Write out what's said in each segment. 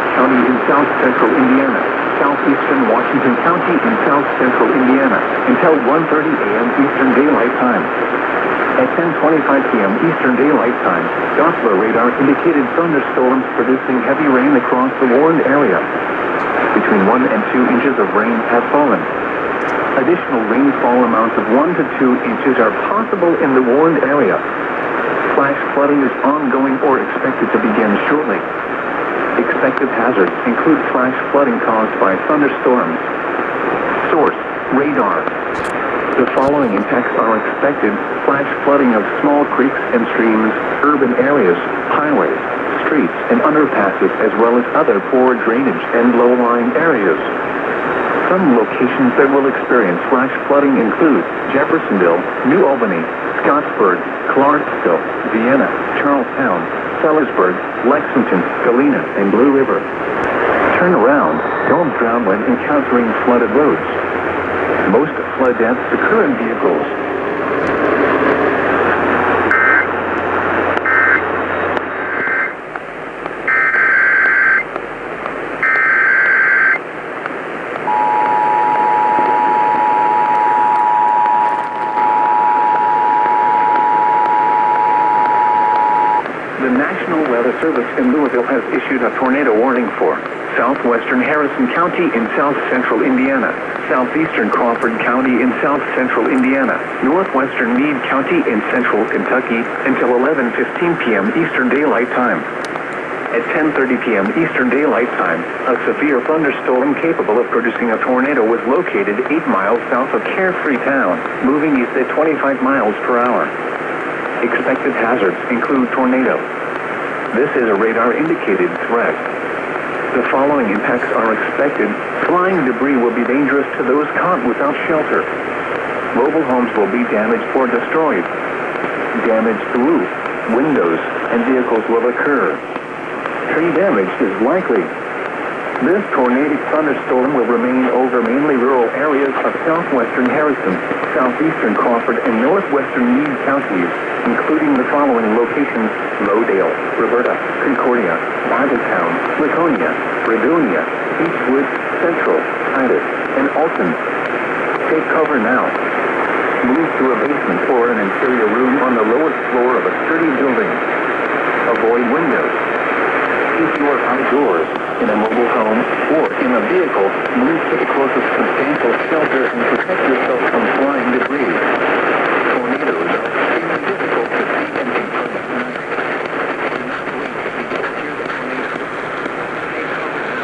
North County in south central Indiana, southeastern Washington County in south central Indiana, until 1:30 a.m. Eastern Daylight Time. At 10:25 p.m. Eastern Daylight Time, Doppler radar indicated thunderstorms producing heavy rain across the warned area. Between 1 and 2 inches of rain have fallen. Additional rainfall amounts of 1 to 2 inches are possible in the warned area. Flash flooding is ongoing or expected to begin shortly. Expected hazards include flash flooding caused by thunderstorms. Source: radar. The following impacts are expected: flash flooding of small creeks and streams, urban areas, highways, streets, and underpasses, as well as other poor drainage and low-lying areas. Some locations that will experience flash flooding include Jeffersonville, New Albany, Scottsburg, Clarksville, Vienna, Charlestown, Sellersburg, Lexington, Galena, and Blue River. Turn around. Don't drown when encountering flooded roads. Most flood deaths occur in vehicles. The National Weather Service in Louisville has issued a tornado warning for southwestern Harrison County in south central Indiana, southeastern Crawford County in south central Indiana, northwestern Meade County in central Kentucky until 11:15 p.m. Eastern Daylight Time. At 10:30 p.m. Eastern Daylight Time, a severe thunderstorm capable of producing a tornado was located 8 miles south of Carefree Town, moving east at 25 miles per hour. Expected hazards include tornado. This is a radar-indicated threat. The following impacts are expected. Flying debris will be dangerous to those caught without shelter. Mobile homes will be damaged or destroyed. Damage to roof, windows, and vehicles will occur. Tree damage is likely. This tornadic thunderstorm will remain over mainly rural areas of southwestern Harrison, southeastern Crawford, and northwestern Meade counties, including the following locations: Lowdale, Roberta, Concordia, Watertown, Laconia, Fredonia, Eastwood, Central, Titus, and Alton. Take cover now. Move to a basement or an interior room on the lowest floor of a sturdy building. Avoid windows. If you are outdoors, in a mobile home, or in a vehicle, move to the closest substantial shelter and protect yourself from flying debris. Tornadoes are extremely difficult to see and confirm at night. Do not wait to hear the tornado. Take cover now.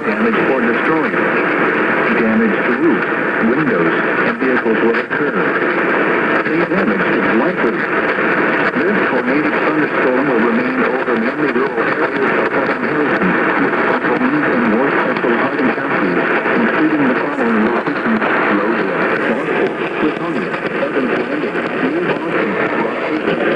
damage or destroyed. Damage to roofs, windows, and vehicles will occur. Tree damage is likely. This tornadic thunderstorm will remain over mainly rural areas of southern Harrison, central East and north central Hardin counties, including the following locations: Roseville, Marshall, Latonia, Evans Landing, New Boston, Rock Haven,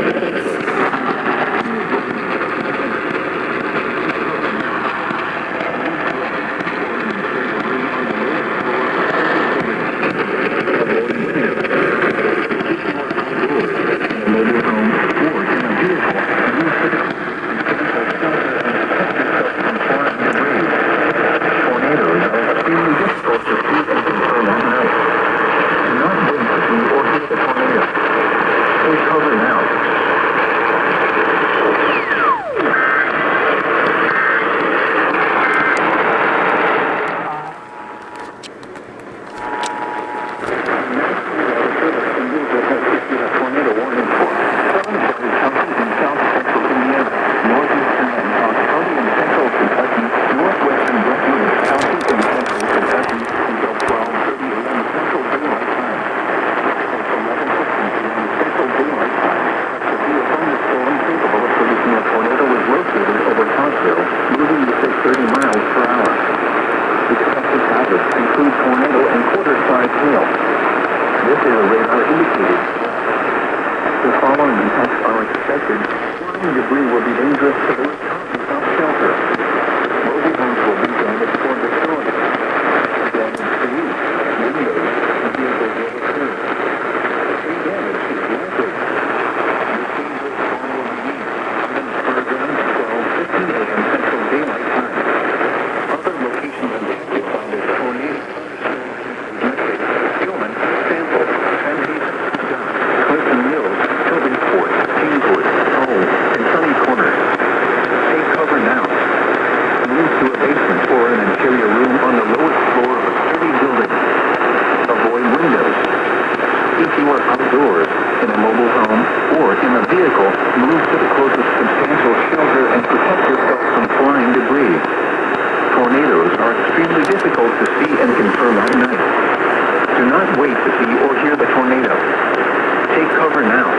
Take cover now.